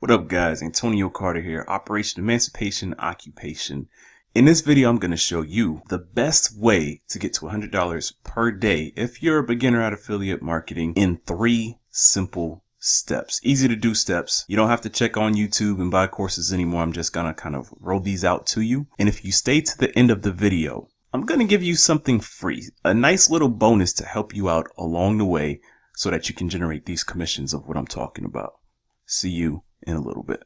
What up guys, Antonio Carter here, Operation Emancipation Occupation. In this video I'm going to show you the best way to get to $100 per day if you're a beginner at affiliate marketing in 3 simple steps. Easy to do steps. You don't have to check on YouTube and buy courses anymore. I'm just going to kind of roll these out to you. And if you stay to the end of the video, I'm going to give you something free, a nice little bonus to help you out along the way so that you can generate these commissions of what I'm talking about. See you in a little bit.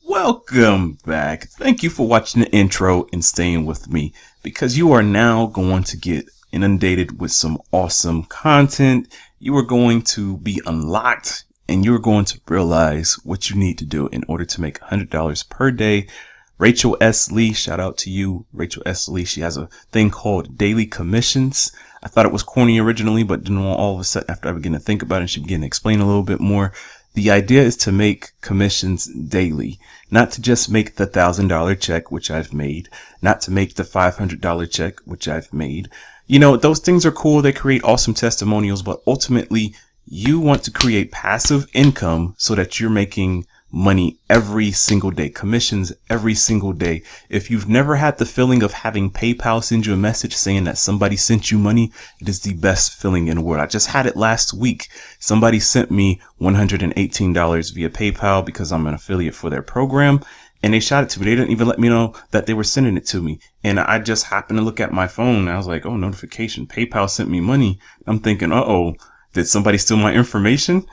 Welcome back. Thank you for watching the intro and staying with me, because you are now going to get inundated with some awesome content. You are going to be unlocked and you're going to realize what you need to do in order to make $100 per day. Rachel S. Lee, shout out to you, Rachel S. Lee. She has a thing called daily commissions. I thought it was corny originally, but then all of a sudden, after I began to think about it, and she began to explain a little bit more. The idea is to make commissions daily, not to just make the $1,000 check, which I've made, not to make the $500 check, which I've made. You know, those things are cool. They create awesome testimonials, but ultimately you want to create passive income so that you're making money every single day, commissions every single day. If you've never had the feeling of having PayPal send you a message saying that somebody sent you money, it is the best feeling in the world. I just had it last week. Somebody sent me $118 via PayPal because I'm an affiliate for their program, and they shot it to me. They didn't even let me know that they were sending it to me. And I just happened to look at my phone and I was like, oh, notification, PayPal sent me money. I'm thinking, uh-oh, did somebody steal my information?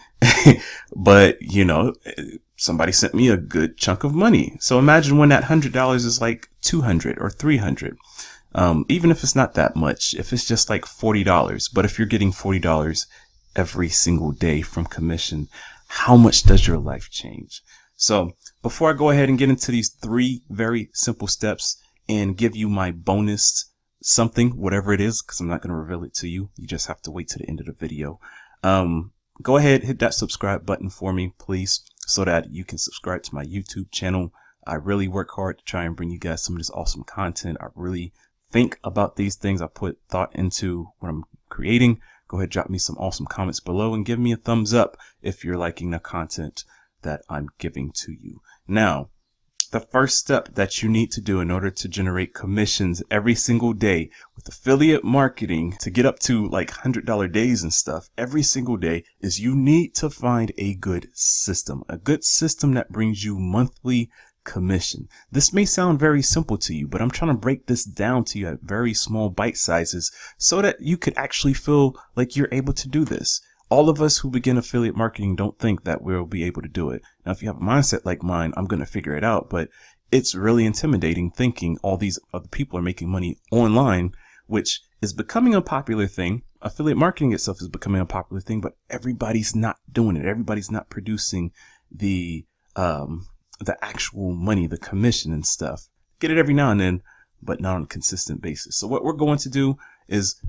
But you know, somebody sent me a good chunk of money. So imagine when that $100 is like 200 or 300. Even if it's not that much, if it's just like $40, but if you're getting $40 every single day from commission, how much does your life change? So before I go ahead and get into these 3 very simple steps and give you my bonus something, whatever it is, because I'm not going to reveal it to you. You just have to wait to the end of the video. Go ahead, hit that subscribe button for me, please, so that you can subscribe to my YouTube channel. I really work hard to try and bring you guys some of this awesome content. I really think about these things. I put thought into what I'm creating. Go ahead, drop me some awesome comments below and give me a thumbs up if you're liking the content that I'm giving to you. Now, the first step that you need to do in order to generate commissions every single day with affiliate marketing to get up to like $100 days and stuff every single day is you need to find a good system that brings you monthly commission. This may sound very simple to you, but I'm trying to break this down to you at very small bite sizes so that you could actually feel like you're able to do this. All of us who begin affiliate marketing don't think that we'll be able to do it. Now, if you have a mindset like mine, I'm going to figure it out, but it's really intimidating thinking all these other people are making money online, which is becoming a popular thing. Affiliate marketing itself is becoming a popular thing, but everybody's not doing it. Everybody's not producing the actual money, the commission and stuff. Get it every now and then, but not on a consistent basis. So what we're going to do is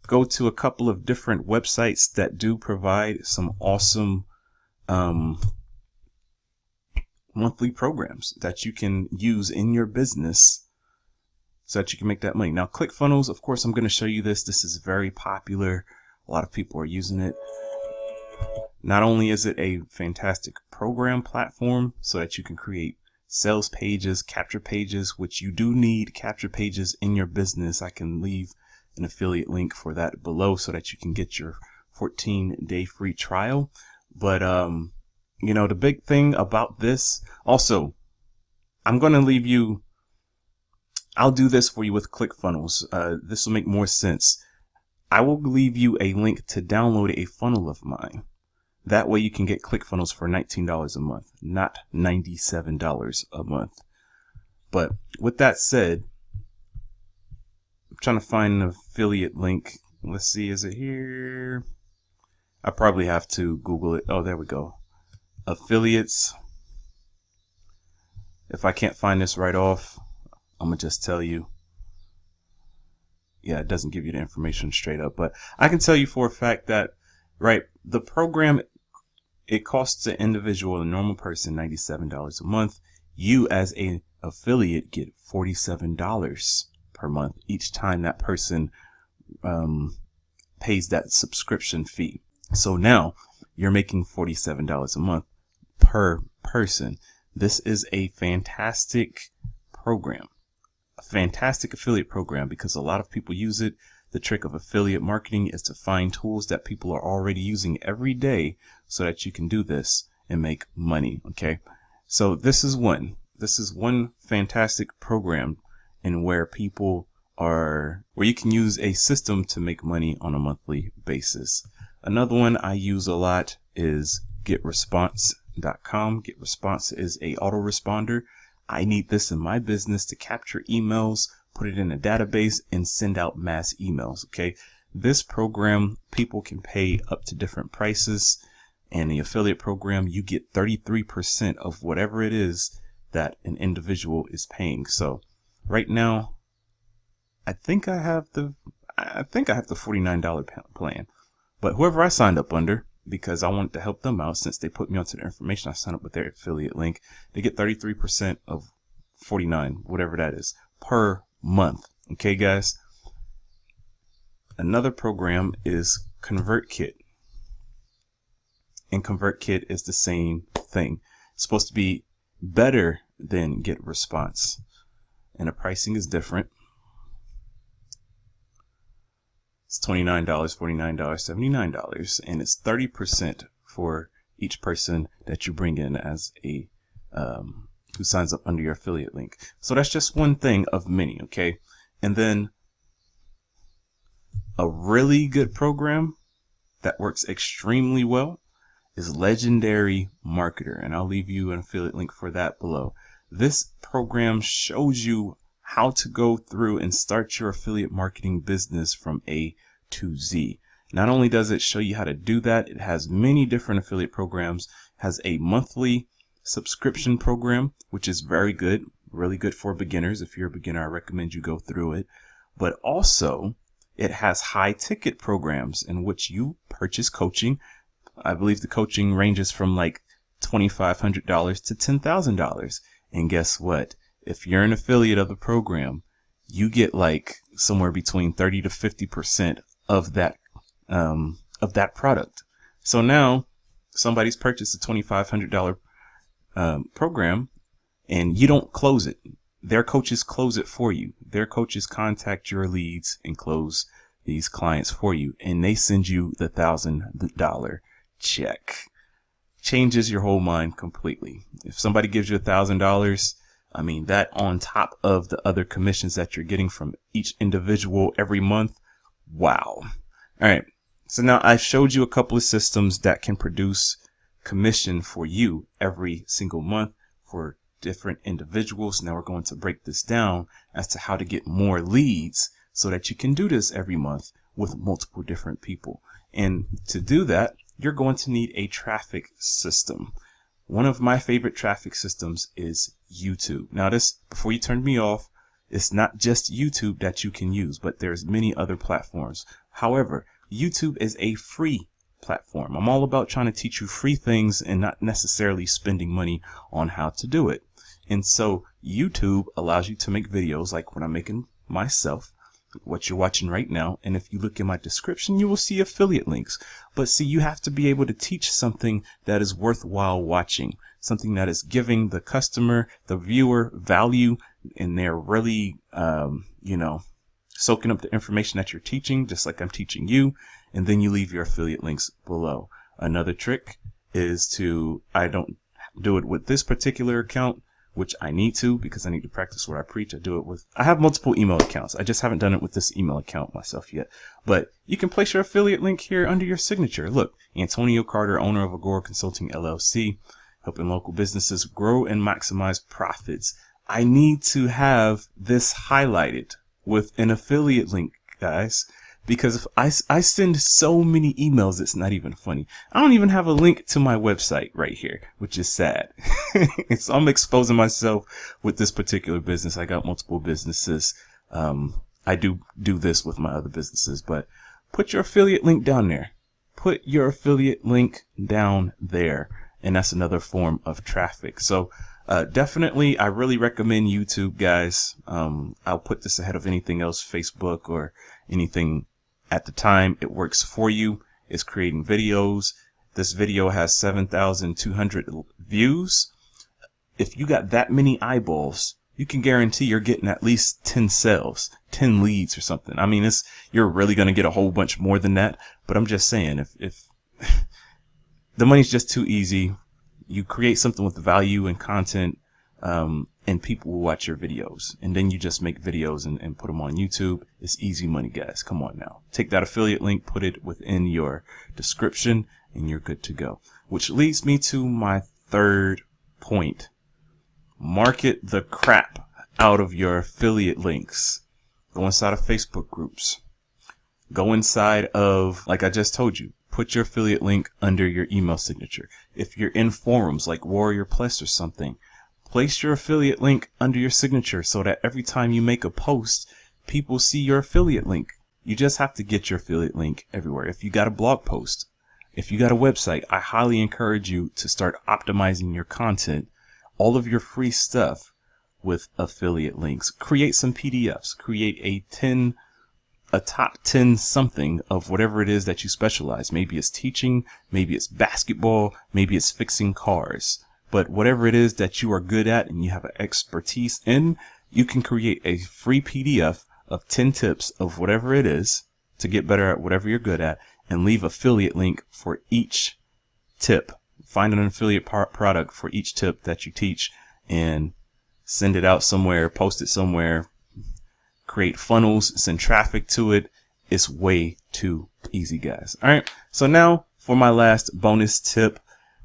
go to a couple of different websites that do provide some awesome monthly programs that you can use in your business so that you can make that money. Now, ClickFunnels, of course, I'm going to show you this. This is very popular. A lot of people are using it. Not only is it a fantastic program platform so that you can create sales pages, capture pages, which you do need capture pages in your business. I can leave an affiliate link for that below so that you can get your 14-day free trial. But you know, the big thing about this, also, I'm going to leave you, I'll do this for you with ClickFunnels. This will make more sense. I will leave you a link to download a funnel of mine. That way you can get ClickFunnels for $19 a month, not $97 a month. But with that said, trying to find an affiliate link. Let's see, is it here? I probably have to Google it. Oh, there we go. Affiliates. If I can't find this right off, I'm gonna just tell you. Yeah, it doesn't give you the information straight up, but I can tell you for a fact that, right, the program, it costs an individual, a normal person, $97 a month. You as a affiliate get $47 per month each time that person pays that subscription fee. So now you're making $47 a month per person. This is a fantastic program, a fantastic affiliate program, because a lot of people use it. The trick of affiliate marketing is to find tools that people are already using every day so that you can do this and make money. Okay. So this is one fantastic program in where where you can use a system to make money on a monthly basis. Another one I use a lot is GetResponse.com. GetResponse is a autoresponder. I need this in my business to capture emails, put it in a database, and send out mass emails. Okay. This program, people can pay up to different prices. And the affiliate program, you get 33% of whatever it is that an individual is paying. So right now, I think I have the $49 plan, but whoever I signed up under, because I wanted to help them out, since they put me onto the information, I signed up with their affiliate link. They get 33% of 49, whatever that is, per month. Okay, guys. Another program is ConvertKit. And ConvertKit is the same thing. It's supposed to be better than GetResponse, and the pricing is different. It's $29, $49, $79, and it's 30% for each person that you bring in as a who signs up under your affiliate link. So that's just one thing of many. Okay. And then a really good program that works extremely well is Legendary Marketer, and I'll leave you an affiliate link for that below. This program shows you how to go through and start your affiliate marketing business from A to Z. Not only does it show you how to do that, it has many different affiliate programs, has a monthly subscription program, which is very good, really good for beginners. If you're a beginner, I recommend you go through it. But also it has high ticket programs in which you purchase coaching. I believe the coaching ranges from like $2,500 to $10,000. And guess what? If you're an affiliate of the program, you get like somewhere between 30 to 50% of that product. So now somebody's purchased a $2,500 program, and you don't close it. Their coaches close it for you. Their coaches contact your leads and close these clients for you, and they send you the $1,000 check. Changes your whole mind completely. If somebody gives you $1,000, I mean, that on top of the other commissions that you're getting from each individual every month. Wow. All right. So now I showed you a couple of systems that can produce commission for you every single month for different individuals. Now we're going to break this down as to how to get more leads so that you can do this every month with multiple different people. And to do that, you're going to need a traffic system. One of my favorite traffic systems is YouTube. Now this, before you turn me off, it's not just YouTube that you can use, but there's many other platforms. However, YouTube is a free platform. I'm all about trying to teach you free things and not necessarily spending money on how to do it. And so YouTube allows you to make videos like what I'm making myself, what you're watching right now. And if you look in my description, you will see affiliate links. But see, you have to be able to teach something that is worthwhile watching, something that is giving the customer, the viewer value, and they're really, soaking up the information that you're teaching, just like I'm teaching you. And then you leave your affiliate links below. Another trick is I don't do it with this particular account, which I need to, because I need to practice what I preach. I have multiple email accounts. I just haven't done it with this email account myself yet. But you can place your affiliate link here under your signature. Look, Antonio Carter, owner of Agora Consulting LLC, helping local businesses grow and maximize profits. I need to have this highlighted with an affiliate link, guys, because if I send so many emails, it's not even funny. I don't even have a link to my website right here, which is sad. So I'm exposing myself with this particular business. I got multiple businesses. I do this with my other businesses, but put your affiliate link down there. Put your affiliate link down there. And that's another form of traffic. So definitely, I really recommend YouTube, guys. I'll put this ahead of anything else, Facebook or anything at the time it works for you is creating videos. This video has 7,200 views. If you got that many eyeballs, you can guarantee you're getting at least 10 sales, 10 leads or something. I mean, you're really going to get a whole bunch more than that. But I'm just saying, if the money's just too easy, you create something with value and content, and people will watch your videos, and then you just make videos and put them on YouTube. It's easy money, guys. Come on now. Take that affiliate link, put it within your description, and you're good to go. Which leads me to my third point. Market the crap out of your affiliate links. Go inside of Facebook groups. Go inside of, like I just told you, put your affiliate link under your email signature. If you're in forums like Warrior Plus or something, place your affiliate link under your signature so that every time you make a post, people see your affiliate link. You just have to get your affiliate link everywhere. If you got a blog post, if you got a website, I highly encourage you to start optimizing your content, all of your free stuff with affiliate links. Create some PDFs, create a top 10 something of whatever it is that you specialize. Maybe it's teaching, maybe it's basketball, maybe it's fixing cars. But whatever it is that you are good at and you have an expertise in, you can create a free PDF of 10 tips of whatever it is to get better at whatever you're good at, and leave affiliate link for each tip. Find an affiliate product for each tip that you teach and send it out somewhere, post it somewhere, create funnels, send traffic to it. It's way too easy, guys. All right. So now for my last bonus tip.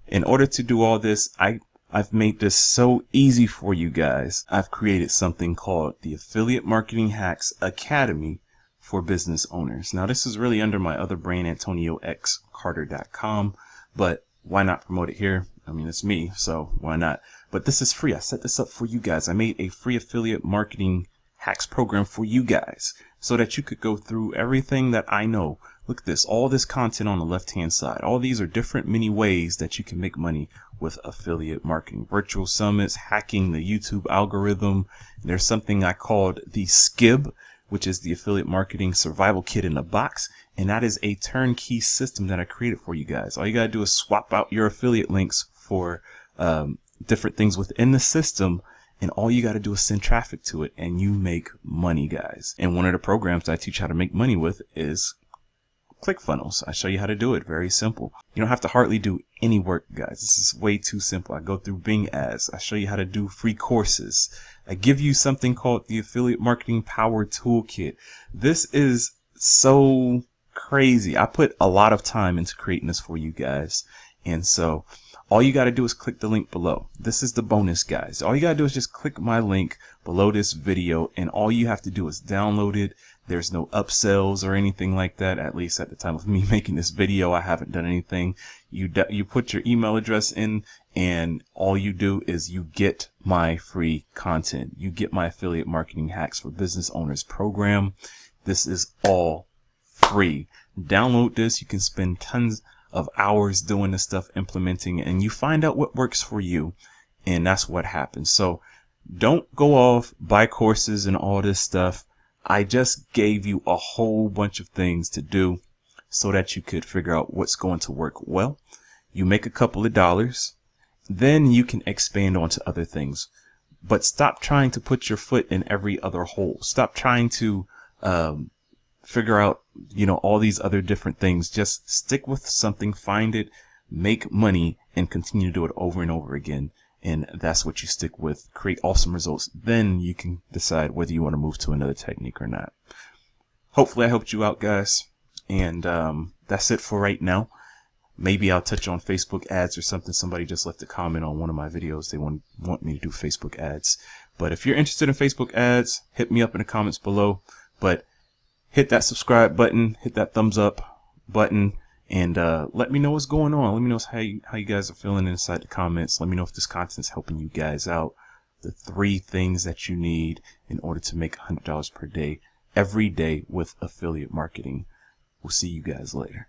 In order to do all this, I've made this so easy for you guys. I've created something called the Affiliate Marketing Hacks Academy for business owners. Now, this is really under my other brand, AntonioXCarter.com, but why not promote it here? I mean, it's me, so why not? But this is free. I set this up for you guys. I made a free affiliate marketing hacks program for you guys so that you could go through everything that I know. Look at this, all this content on the left-hand side. All these are different many ways that you can make money with affiliate marketing. Virtual summits, hacking the YouTube algorithm. There's something I called the SCIB, which is the Affiliate Marketing Survival Kit in a Box. And that is a turnkey system that I created for you guys. All you got to do is swap out your affiliate links for different things within the system. And all you got to do is send traffic to it and you make money, guys. And one of the programs that I teach how to make money with is ClickFunnels. I show you how to do it. Very simple. You don't have to hardly do any work, guys. This is way too simple. I go through Bing ads. I show you how to do free courses. I give you something called the Affiliate Marketing Power Toolkit. This is so crazy. I put a lot of time into creating this for you guys. And so all you got to do is click the link below. This is the bonus, guys. All you got to do is just click my link below this video, and all you have to do is download it. There's no upsells or anything like that. At least at the time of me making this video, I haven't done anything. You put your email address in, and all you do is you get my free content. You get my Affiliate Marketing Hacks for Business Owners program. This is all free. Download this. You can spend tons of hours doing this stuff, implementing it, and you find out what works for you. And that's what happens. So don't go off, buy courses and all this stuff. I just gave you a whole bunch of things to do so that you could figure out what's going to work well. You make a couple of dollars, then you can expand onto other things. But stop trying to put your foot in every other hole. Stop trying to figure out, all these other different things. Just stick with something, find it, make money, and continue to do it over and over again. And that's what you stick with. Create awesome results. Then you can decide whether you want to move to another technique or not. Hopefully I helped you out, guys. And that's it for right now. Maybe I'll touch on Facebook ads or something. Somebody just left a comment on one of my videos. They want me to do Facebook ads. But if you're interested in Facebook ads, hit me up in the comments below. But hit that subscribe button, hit that thumbs up button, and let me know what's going on. Let me know how you guys are feeling inside the comments. Let me know if this content is helping you guys out. The 3 things that you need in order to make $100 per day, every day with affiliate marketing. We'll see you guys later.